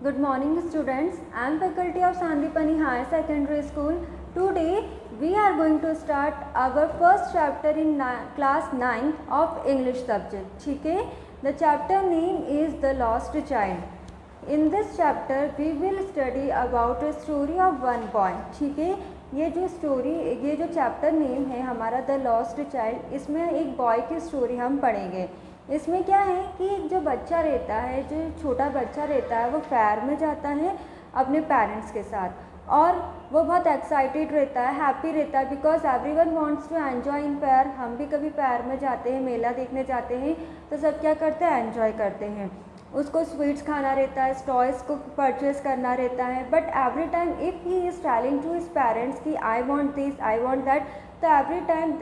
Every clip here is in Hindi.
Good morning students. I am faculty of Sandipani Higher Secondary School. Today we are going to start our first chapter in class 9 of English subject. ठीक है? The chapter name is The Lost Child. In this chapter we will study about a story of one boy. ठीक है? ये जो चैप्टर नेम है हमारा द लॉस्ट चाइल्ड, इसमें एक बॉय की स्टोरी हम पढ़ेंगे। इसमें क्या है कि जो बच्चा रहता है, जो छोटा बच्चा रहता है, वो फेयर में जाता है अपने पेरेंट्स के साथ और वो बहुत एक्साइटेड रहता है, हैप्पी रहता है, because everyone wants to enjoy in fair. हम भी कभी फेयर में जाते हैं, मेला देखने जाते हैं तो सब क्या करते हैं, एन्जॉय करते हैं। उसको स्वीट्स खाना रहता है, टॉयज़ को परचेज करना रहता है, but every time if he is telling to his parents कि I want this, I want that, तो every time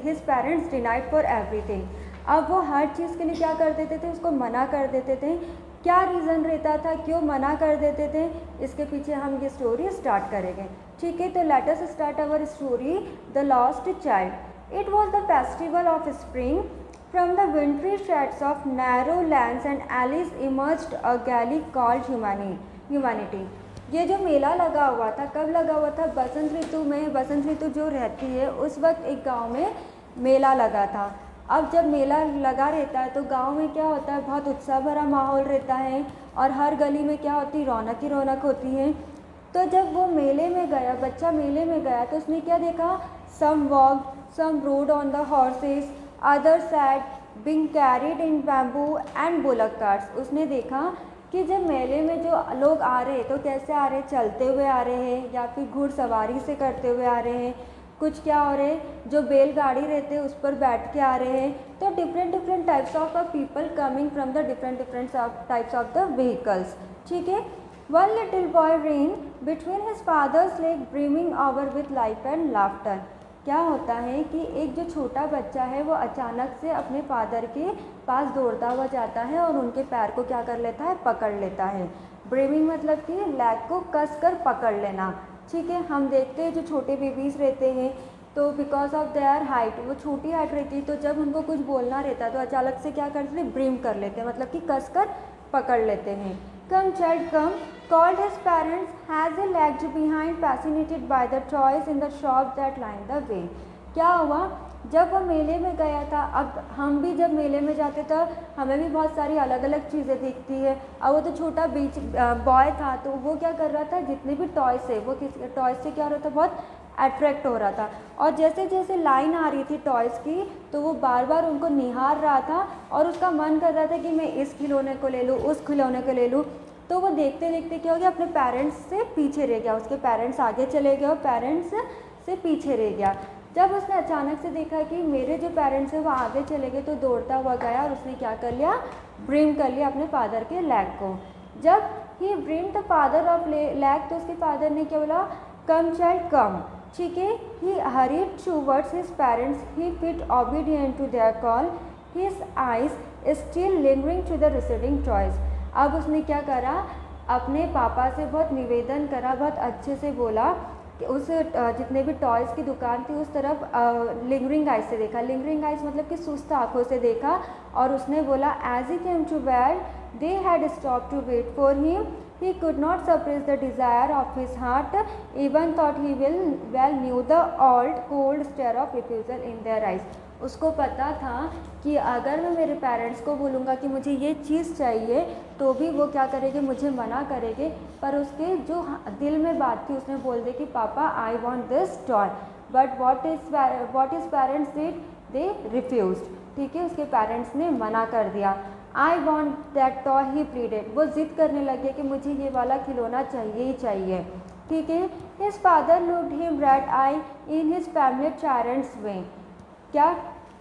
his parents denied for everything. अब वो हर चीज़ के लिए क्या कर देते थे, उसको मना कर देते थे। क्या रीज़न रहता था, क्यों मना कर देते थे, इसके पीछे हम ये स्टोरी स्टार्ट करेंगे। ठीक है, तो let us start our story the lost child. It was the festival of spring From the wintry shades of narrow lands and Alice emerged a galley called Humanity. ये जो मेला लगा हुआ था, कब लगा हुआ था, बसंत ऋतु में। बसंत ऋतु जो रहती है उस वक्त एक गांव में मेला लगा था। अब जब मेला लगा रहता है तो गांव में क्या होता है, बहुत उत्साह भरा माहौल रहता है और हर गली में क्या होती है, रौनक ही रौनक होती है। तो जब वो मेले में गया, बच्चा मेले में गया, तो उसने क्या देखा, some walk, some road on the horses, other sad being carried in bamboo and bullock carts. उसने देखा कि जब मेले में जो लोग आ रहे हैं तो कैसे आ रहे हैं, चलते हुए आ रहे हैं या फिर घुड़सवारी से करते हुए आ रहे हैं, कुछ क्या हो रहे हैं, जो बैलगाड़ी रहते हैं उस पर बैठ के आ रहे हैं। तो different types of people coming from the different types of the vehicles. ठीक है। One little boy ran between his father's leg brimming over with life and laughter. क्या होता है कि एक जो छोटा बच्चा है वो अचानक से अपने फादर के पास दौड़ता हुआ जाता है और उनके पैर को क्या कर लेता है, पकड़ लेता है। ब्रीमिंग मतलब कि लेग को कस कर पकड़ लेना। ठीक है, हम देखते हैं जो छोटे बेबीज़ रहते हैं तो बिकॉज ऑफ देयर हाइट, वो छोटी हाइट रहती है, तो जब उनको कुछ बोलना रहता है तो अचानक से क्या करते हैं, ब्रीम कर लेते हैं, मतलब कि कस कर पकड़ लेते हैं। Come child come, called his parents, as he lagged behind, fascinated by the toys in the shop that lined the way. क्या हुआ, जब वो मेले में गया था, अब हम भी जब मेले में जाते तो हमें भी बहुत सारी अलग अलग चीज़ें दिखती है। अब वो तो छोटा बीच बॉय था तो वो क्या कर रहा था, जितने भी टॉयस है वो किस टॉयस से क्या हो रहा था, बहुत अट्रैक्ट हो रहा था। और जैसे जैसे लाइन आ रही थी टॉयज़ की तो वो बार बार उनको निहार रहा था और उसका मन कर रहा था कि मैं इस खिलौने को ले लूँ, उस खिलौने को ले लूँ। तो वो देखते देखते क्या हो गया, अपने पेरेंट्स से पीछे रह गया। उसके पेरेंट्स आगे चले गए और पेरेंट्स से पीछे रह गया। जब उसने अचानक से देखा कि मेरे जो पेरेंट्स हैं वो आगे चले गए तो दौड़ता हुआ गया और उसने क्या कर लिया, ब्रीम कर लिया अपने फादर के लैग को। जब he brim the father of leg तो उसके फादर ने क्या बोला, कम चाइल्ड कम। ठीक है, he hurried towards his parents, he fit obedient to their call, his eyes still lingering to the receding toys. अब उसने क्या करा, अपने पापा से बहुत निवेदन करा, बहुत अच्छे से बोला कि उस जितने भी टॉयज़ की दुकान थी उस तरफ लिंगरिंग आइज से देखा। लिंगरिंग आइज मतलब कि सुस्त आँखों से देखा और उसने बोला, as he came to where they had stop to wait for him, he could not suppress the desire of his heart, even thought he well knew the old cold stare of refusal in their eyes. उसको पता था कि अगर मैं मेरे पेरेंट्स को बोलूँगा कि मुझे ये चीज़ चाहिए तो भी वो क्या करेंगे, मुझे मना करेंगे। पर उसके जो दिल में बात थी उसने बोल दी कि पापा I want this toy, but what is parents did, they refused. ठीक है, उसके पेरेंट्स ने मना कर दिया। आई want that toy he pleaded, वो जिद करने लगे कि मुझे ये वाला खिलौना चाहिए ही चाहिए। ठीक है, his father looked him red eye in his family tyrants way. क्या,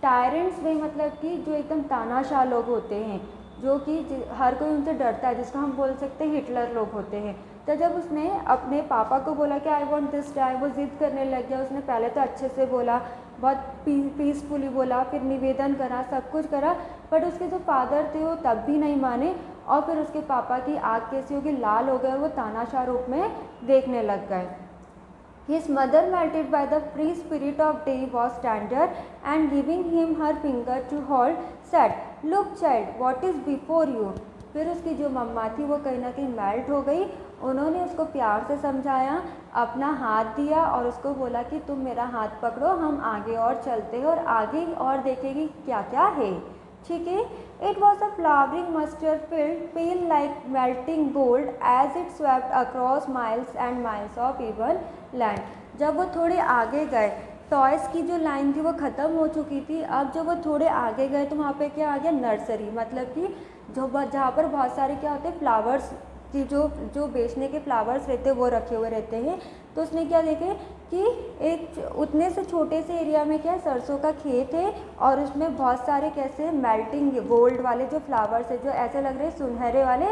टायरेंट्स वे मतलब कि जो एकदम तानाशाह लोग होते हैं, जो कि हर कोई उनसे डरता है, जिसको हम बोल सकते हैं हिटलर लोग होते हैं। तो जब उसने अपने पापा को बोला कि आई वॉन्ट दिस टॉय, वो जिद करने लग गया। उसने पहले तो अच्छे से बोला, बहुत पीसफुली बोला, फिर निवेदन करा, सब कुछ करा, बट उसके जो फादर थे वो तब भी नहीं माने। और फिर उसके पापा की आँख कैसी होगी, लाल हो गए और वो तानाशाह रूप में देखने लग गए। His mother, melted by the free spirit of day, was tender and giving him her finger to hold, said, "Look, child, what is before you?" फिर उसकी जो मम्मा थी वो कहीं ना कहीं मेल्ट हो गई। उन्होंने उसको प्यार से समझाया, अपना हाथ दिया और उसको बोला कि तुम मेरा हाथ पकड़ो, हम आगे और चलते हैं और आगे और देखेंगे क्या क्या है। ठीक है। It was a flowering mustard field, pale like melting gold as it swept across miles and miles of even land. जब वो थोड़े आगे गए, टॉयज़ की जो लाइन थी वो ख़त्म हो चुकी थी। अब जब वो थोड़े आगे गए तो वहाँ पे क्या आ गया, नर्सरी, मतलब कि जो जहाँ पर बहुत सारे क्या होते हैं, फ्लावर्स की जो बेचने के फ्लावर्स रहते हैं वो रखे हुए रहते हैं। तो उसने क्या देखे कि एक उतने से छोटे से एरिया में क्या सरसों का खेत है और उसमें बहुत सारे कैसे मेल्टिंग गोल्ड वाले जो फ्लावर्स है, जो ऐसे लग रहे सुनहरे वाले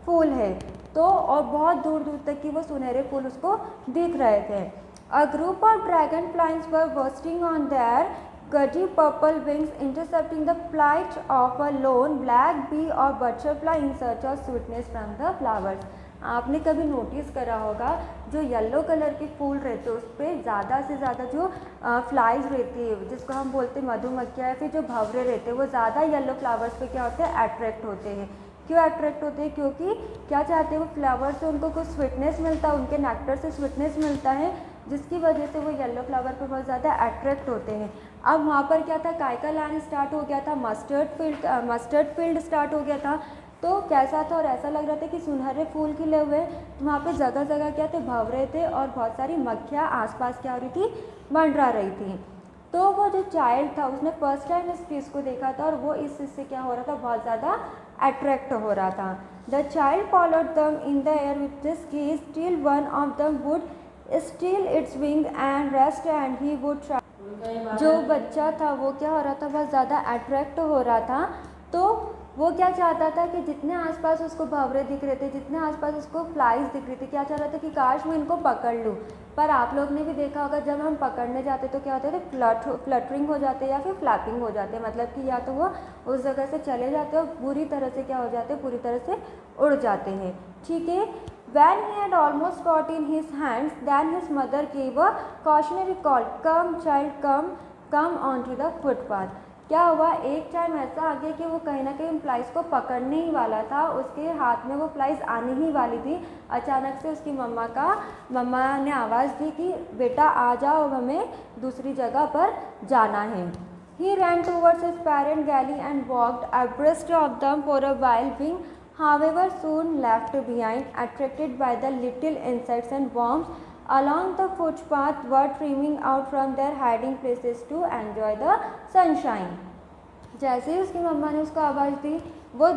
फूल है। तो और बहुत दूर दूर तक की वो सुनहरे फूल उसको दिख रहे थे। A group of dragonflies were bursting on their gaudy purple wings, intercepting the flight of a lone black bee or butterfly in search of sweetness from the flowers. आपने कभी नोटिस करा होगा जो येलो कलर के फूल रहते हैं उस पर ज़्यादा से ज़्यादा जो फ्लाइज रहती है, जिसको हम बोलते हैं मधुमक्खियाँ, या फिर जो भंवरे रहते हैं, वो ज़्यादा येलो फ्लावर्स पे क्या होते हैं, अट्रैक्ट होते हैं। क्यों अट्रैक्ट होते हैं? क्योंकि क्या चाहते हैं वो फ्लावर से उनको कुछ स्वीटनेस मिलता है, उनके नेक्टर से स्वीटनेस मिलता है, जिसकी वजह से वो येलो फ्लावर पे बहुत ज़्यादा अट्रैक्ट होते हैं। अब वहाँ पर क्या था, काय का लैंड स्टार्ट हो गया था, मस्टर्ड फील्ड स्टार्ट हो गया था। तो कैसा था, और ऐसा लग रहा था कि सुनहरे फूल खिले हुए। तो वहाँ पे जगह जगह क्या थे, भंवरे थे और बहुत सारी मक्खियाँ आसपास क्या हो रही थी, मंडरा रही थी। तो वो जो चाइल्ड था उसने फर्स्ट टाइम इस चीज़ को देखा था और वो इस चीज़ से क्या हो रहा था, बहुत ज़्यादा अट्रैक्ट हो रहा था। द चाइल्ड फॉलोड दम in the air with this gauge till one of them would steel it's wing and rest and he would try. जो बच्चा था वो क्या हो रहा था, बहुत ज़्यादा अट्रैक्ट हो रहा था। तो वो क्या चाहता था कि जितने आसपास उसको भंवरे दिख रहे थे, जितने आसपास उसको फ्लाइज दिख रही थी, क्या चाह रहा था कि काश मैं इनको पकड़ लूँ। पर आप लोग ने भी देखा होगा जब हम पकड़ने जाते तो क्या होते थे, फ्लटरिंग हो जाते या फिर फ्लैपिंग हो जाते, मतलब कि या तो वो उस जगह से चले जाते और पूरी तरह से क्या हो जाते, पूरी तरह से उड़ जाते हैं। ठीक है। When he had almost got in his hands, then his mother gave a cautionary call, "Come, child, come onto the footpath." क्या हुआ, एक टाइम ऐसा आ गया कि वो कहीं ना कहीं उन फ्लाइज को पकड़ने ही वाला था, उसके हाथ में वो फ्लाइज आने ही वाली थी। अचानक से उसकी मम्मा ने आवाज़ दी कि बेटा आ जाओ, अब हमें दूसरी जगह पर जाना है। He ran towards his parent galley and walked abreast of them for a while, being however soon left behind, attracted by the little insects and worms along the footpath were streaming out from their hiding places to enjoy the sunshine. जैसे ही उसकी मम्मा ने उसको आवाज़ दी, वो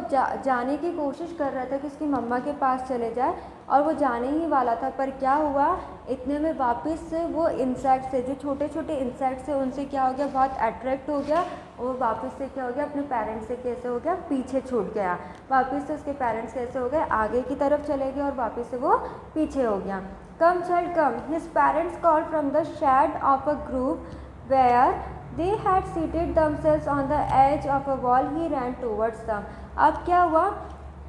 जाने की कोशिश कर रहा था कि उसकी मम्मा के पास चले जाए और वो जाने ही वाला था। पर क्या हुआ, इतने में वापस से वो इंसेक्ट से, जो छोटे छोटे इंसेक्ट से, उनसे क्या हो गया, बहुत अट्रैक्ट हो गया। वो वापस से क्या हो गया, अपने पेरेंट्स से कैसे हो गया, पीछे छूट गया। वापस से उसके पेरेंट्स कैसे हो गए, आगे की तरफ चले गए और वापस से वो पीछे हो गया। Come child come, his parents called from the shade of a group where they had seated themselves on the edge of a wall. He ran towards them. अब क्या हुआ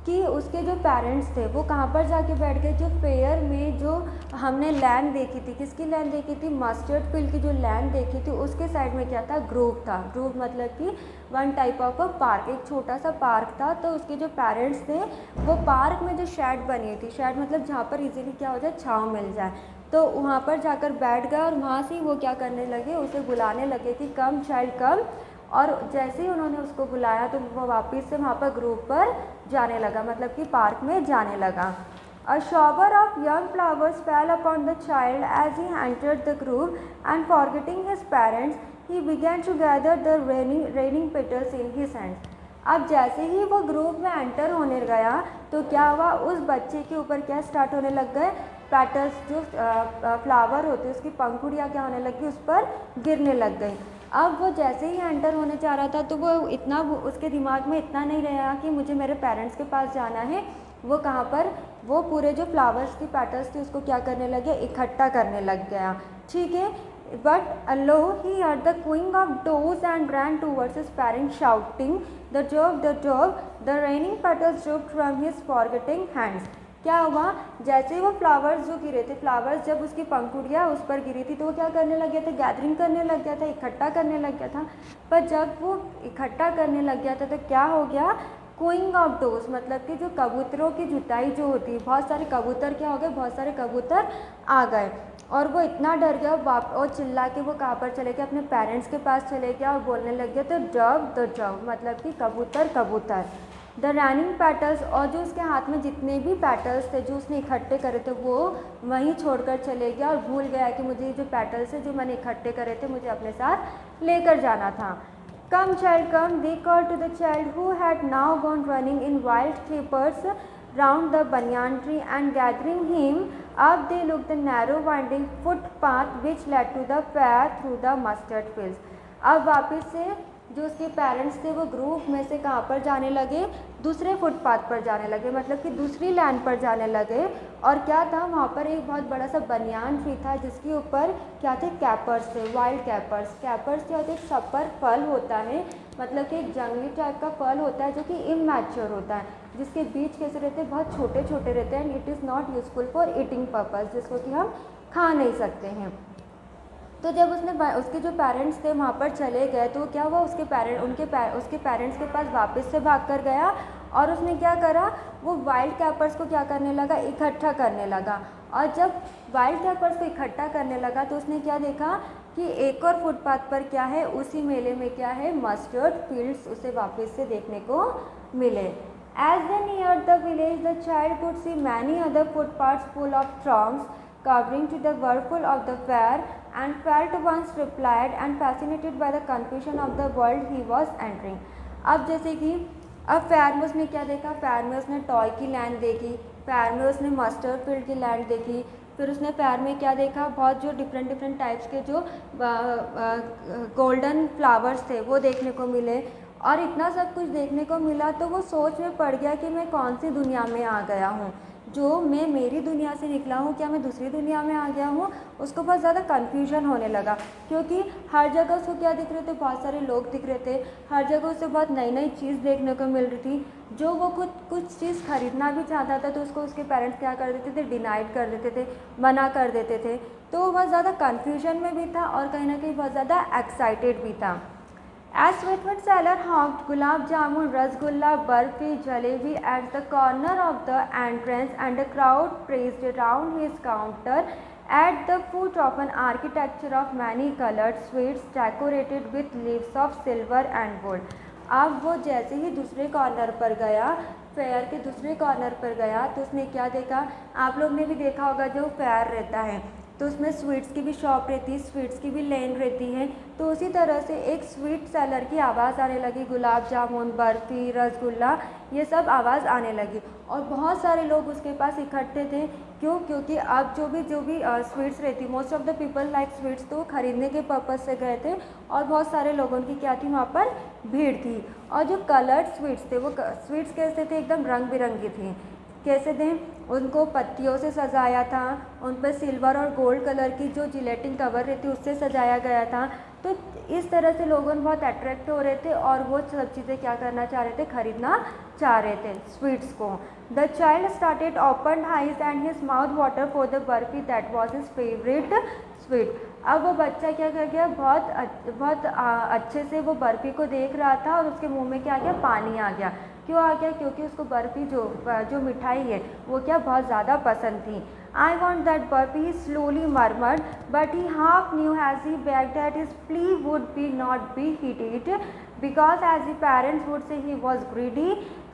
कि उसके जो पेरेंट्स थे वो कहाँ पर जाके बैठ गए, जो फेयर में जो हमने लैंड देखी थी, किसकी लैंड देखी थी, मस्टर्ड फील्ड की जो लैंड देखी थी, उसके साइड में क्या था, ग्रूव था। ग्रूव मतलब कि one type of a park, एक छोटा सा पार्क था। तो उसके जो पेरेंट्स थे वो पार्क में जो शेड बनी थी, शेड मतलब जहाँ पर इजीली क्या हो जाए, छाँव मिल जाए, तो वहाँ पर जाकर बैठ गए और वहाँ से वो क्या करने लगे, उसे बुलाने लगे कि कम चाइल्ड कम। और जैसे ही उन्होंने उसको बुलाया तो वो वापस से वहाँ पर ग्रुप पर जाने लगा, मतलब कि पार्क में जाने लगा। A shower of young flowers fell upon the child as he entered the grove, and forgetting his parents, he began to gather the raining petals in his hands. अब जैसे ही वो ग्रुप में एंटर होने गया तो क्या हुआ, उस बच्चे के ऊपर क्या स्टार्ट होने लग गए, पेटल्स, जो फ्लावर होते हैं उसकी पंखुड़ियाँ क्या होने लगी, उस पर गिरने लग गई। अब वो जैसे ही एंटर होने जा रहा था तो वो उसके दिमाग में इतना नहीं रहा कि मुझे मेरे पेरेंट्स के पास जाना है। वो कहाँ पर, वो पूरे जो फ्लावर्स की पेटल्स थी उसको क्या करने लगे, इकट्ठा करने लग गया। ठीक है। But lo, he heard the cooing of doves and ran towards his parents shouting, the dove, the raining petals dropped from his forgetting hands. क्या हुआ, जैसे वो फ्लावर्स जो गिरे थे, फ्लावर्स जब उसकी पंखुड़ियाँ उस पर गिरी थी तो वो क्या करने लग गया था, गैदरिंग करने लग गया था, इकट्ठा करने लग गया था। पर जब वो इकट्ठा करने लग गया था तो क्या हो गया कूइंग ऑफ डोर्स मतलब कि जो कबूतरों की जुताई जो होती है, बहुत सारे कबूतर क्या हो गए, बहुत सारे कबूतर आ गए और वो इतना डर गया और चिल्ला के वो कहाँ पर चले गए, अपने पेरेंट्स के पास चले गया और बोलने लग गया तो डव मतलब कि कबूतर कबूतर। द रनिंग पैटल्स और जो उसके हाथ में जितने भी पैटल्स थे जो उसने इकट्ठे करे थे वो वहीं छोड़कर चले गया और भूल गया कि मुझे ये जो पैटल्स है जो मैंने इकट्ठे करे थे मुझे अपने साथ लेकर जाना था। Come child come, they called to the child who had now gone running in wild capers round the banyan tree, and gathering him up they looked the narrow winding footpath which led to the fair through the mustard fields। अब वापस से जो उसके पेरेंट्स थे वो ग्रुप में से कहाँ पर जाने लगे, दूसरे फुटपाथ पर जाने लगे, मतलब कि दूसरी लैंड पर जाने लगे। और क्या था वहाँ पर एक बहुत बड़ा सा बनियान ट्री था जिसके ऊपर क्या थे, कैपर्स थे, वाइल्ड कैपर्स। कैपर्स क्या होते हैं, सपर फल होता है, मतलब कि एक जंगली टाइप का फल होता है जो कि इमैच्योर होता है, जिसके बीज कैसे रहते हैं, बहुत छोटे छोटे रहते हैं, and it is not useful for eating purpose, जिसको कि हम खा नहीं सकते हैं। तो जब उसके जो पेरेंट्स थे वहाँ पर चले गए तो क्या हुआ, उसके पेरेंट्स के पास वापस से भाग कर गया और उसने क्या करा, वो वाइल्ड कैपर्स को क्या करने लगा, इकट्ठा करने लगा। और जब वाइल्ड कैपर्स को इकट्ठा करने लगा तो उसने क्या देखा कि एक और फुटपाथ पर क्या है, उसी मेले में क्या है, मस्टर्ड फील्ड्स उसे वापस से देखने को मिले। As they near the village the child could see many other footpaths full of throngs covering to the whirlpool of the fair, and felt once replied and fascinated by the confusion of the world he was entering। अब जैसे कि अब फेयर में उसने क्या देखा, फेयर में उसने टॉय की लैंड देखी, फेयर में उसने मस्टर्ड फील्ड की लैंड देखी, फिर उसने फेयर में क्या देखा, बहुत जो डिफरेंट टाइप्स के जो गोल्डन फ्लावर्स थे वो देखने को मिले। और इतना सब कुछ देखने को मिला तो वो सोच में पड़ गया कि मैं कौन सी दुनिया में आ गया हूँ, जो मैं मेरी दुनिया से निकला हूँ, क्या मैं दूसरी दुनिया में आ गया हूँ। उसको बहुत ज़्यादा कन्फ्यूजन होने लगा क्योंकि हर जगह उसको क्या दिख रहे थे, बहुत सारे लोग दिख रहे थे, हर जगह उसे बहुत नई नई चीज़ देखने को मिल रही थी। जो वो कुछ चीज़ खरीदना भी चाहता था तो उसको उसके पेरेंट्स क्या कर देते थे, डिनाइड कर देते थे, मना कर देते थे। तो वो बहुत ज़्यादा कन्फ्यूजन में भी था और कहीं ना कहीं बहुत ज़्यादा एक्साइटेड भी था। As sweetmeat seller hawked gulab jamun, rasgulla, barfi, jalebi at the corner of the entrance, and a crowd pressed around his counter at the foot of an architecture of many colored sweets decorated with leaves of silver and gold। अब वो जैसे ही दूसरे कॉर्नर पर गया, फेयर के दूसरे कॉर्नर पर गया तो उसने क्या देखा, आप लोग ने भी देखा होगा जो फेयर रहता है तो उसमें स्वीट्स की भी शॉप रहती है, स्वीट्स की भी लेन रहती है। तो उसी तरह से एक स्वीट सेलर की आवाज़ आने लगी, गुलाब जामुन, बर्फ़ी, रसगुल्ला, ये सब आवाज़ आने लगी और बहुत सारे लोग उसके पास इकट्ठे थे। क्यों? क्योंकि अब जो भी स्वीट्स रहती, most of the people like sweets, तो खरीदने के पर्पज़ से गए थे और बहुत सारे लोगों की क्या थी, वहाँ पर भीड़ थी। और जो कलर्ड स्वीट्स थे वो स्वीट्स कैसे थे, एकदम रंग बिरंगी थी। कैसे थे, उनको पत्तियों से सजाया था, उन पर सिल्वर और गोल्ड कलर की जो जिलेटिन कवर रहती उससे सजाया गया था। तो इस तरह से लोगों बहुत अट्रैक्ट हो रहे थे और वो सब चीज़ें क्या करना चाह रहे थे, खरीदना चाह रहे थे स्वीट्स को। The child started open eyes and his mouth water for the barfi that was his favourite sweet. अब वो बच्चा क्या कर गया, बहुत अच्छे से वो बर्फ़ी को देख रहा था और उसके मुंह में क्या आ गया, पानी आ गया। क्यों आ गया? क्योंकि उसको बर्फ़ी जो मिठाई है वो क्या बहुत ज़्यादा पसंद थी। I want that barfi, he slowly murmured, but he half knew has he begged that his plea would be not be heeded, because as the parents would say he was greedy,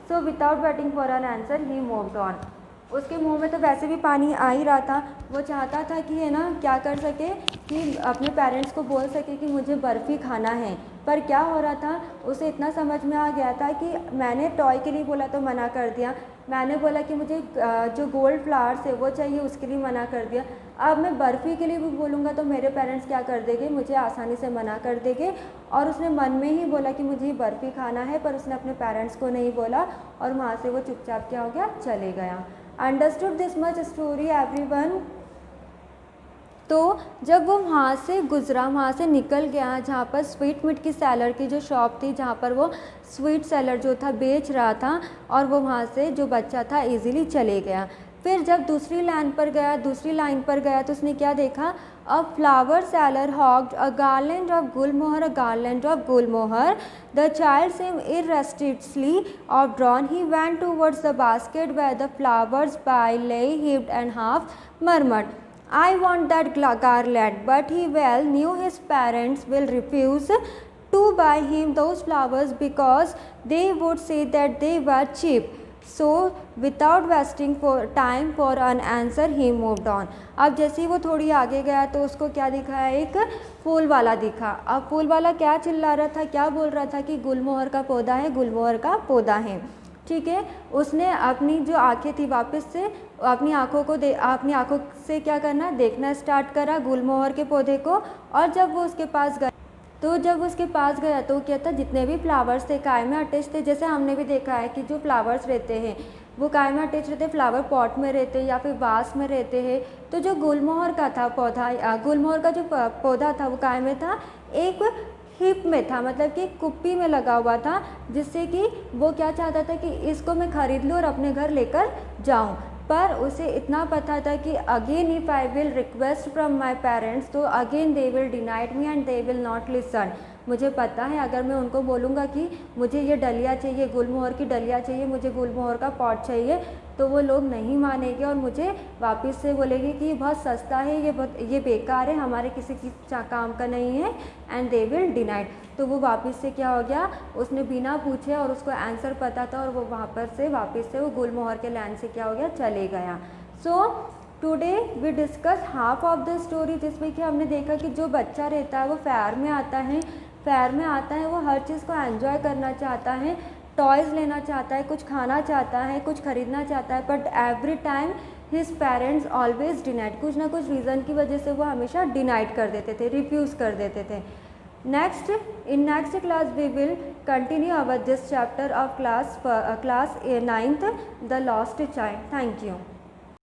so without waiting for an answer he moved on। उसके मुंह में तो वैसे भी पानी आ ही रहा था, वो चाहता था कि है ना क्या कर सके कि अपने पेरेंट्स को बोल सके कि मुझे बर्फ़ी खाना है। पर क्या हो रहा था, उसे इतना समझ में आ गया था कि मैंने टॉय के लिए बोला तो मना कर दिया, मैंने बोला कि मुझे जो गोल्ड फ्लावर्स है वो चाहिए उसके लिए मना कर दिया, अब मैं बर्फ़ी के लिए भी बोलूँगा तो मेरे पेरेंट्स क्या कर देंगे, मुझे आसानी से मना कर देंगे। और उसने मन में ही बोला कि मुझे बर्फ़ी खाना है, पर उसने अपने पेरेंट्स को नहीं बोला और वहाँ से वो चुपचाप क्या हो गया, चले गया। Understood this much story everyone. तो जब वो वहाँ से गुज़रा, वहाँ से निकल गया जहाँ पर स्वीट मीट की सेलर की जो शॉप थी, जहाँ पर वो स्वीट सेलर जो था बेच रहा था, और वो वहाँ से जो बच्चा था इजीली चले गया। फिर जब दूसरी लाइन पर गया तो उसने क्या देखा, a flower seller hawked a garland of gulmohar, the child same irresistibly of drawn, he went towards the basket where the flowers by lay heaped and half murmured, I want that garland, but he well knew his parents will refuse to buy him those flowers because they would say that they were cheap. So without wasting time for an answer he moved on. अब जैसे ही वो थोड़ी आगे गया तो उसको क्या दिखा, एक फूल वाला दिखा। अब फूल वाला क्या चिल्ला रहा था, क्या बोल रहा था कि गुलमोहर का पौधा है, गुलमोहर का पौधा है। ठीक है, उसने अपनी जो आंखें थी वापस से अपनी आंखों से क्या करना, देखना स्टार्ट करा गुलमोहर के पौधे को। और जब वो उसके पास गया तो क्या था, जितने भी फ्लावर्स थे काय में अटैच थे। जैसे हमने भी देखा है कि जो फ्लावर्स रहते हैं वो काय में अटैच रहते हैं, फ्लावर पॉट में रहते हैं या फिर वास में रहते हैं। तो जो गुलमोहर का था पौधा, गुलमोहर का जो पौधा था वो काय में था, एक हिप में था, मतलब कि कुप्पी में लगा हुआ था, जिससे कि वो क्या चाहता था कि इसको मैं खरीद लूँ और अपने घर लेकर जाऊँ। पर उसे इतना पता था कि again if I will request from my parents तो again they will denied me and they will not listen. मुझे पता है अगर मैं उनको बोलूँगा कि मुझे ये डलिया चाहिए, गुलमोहर की डलिया चाहिए, मुझे गुलमोहर का पॉट चाहिए, तो वो लोग नहीं मानेंगे और मुझे वापस से बोलेंगे कि ये बहुत सस्ता है, ये बेकार है, हमारे किसी की काम का नहीं है, एंड दे विल डिनाइड। तो वो वापस से क्या हो गया, उसने बिना पूछे और उसको आंसर पता था और वो वहाँ पर से वापस से वो गुलमोहर के लैंड से क्या हो गया, चले गया। So today we discuss half of the story, जिसमें कि हमने देखा कि जो बच्चा रहता है वो फेयर में आता है, वो हर चीज़ को एंजॉय करना चाहता है, टॉयज़ लेना चाहता है, कुछ खाना चाहता है, कुछ खरीदना चाहता है, but every time his parents always denied, कुछ ना कुछ रीज़न की वजह से वो हमेशा डिनाइड कर देते थे, रिफ्यूज़ कर देते थे। In next class we will continue our this chapter of class 9th, the lost child. Thank you.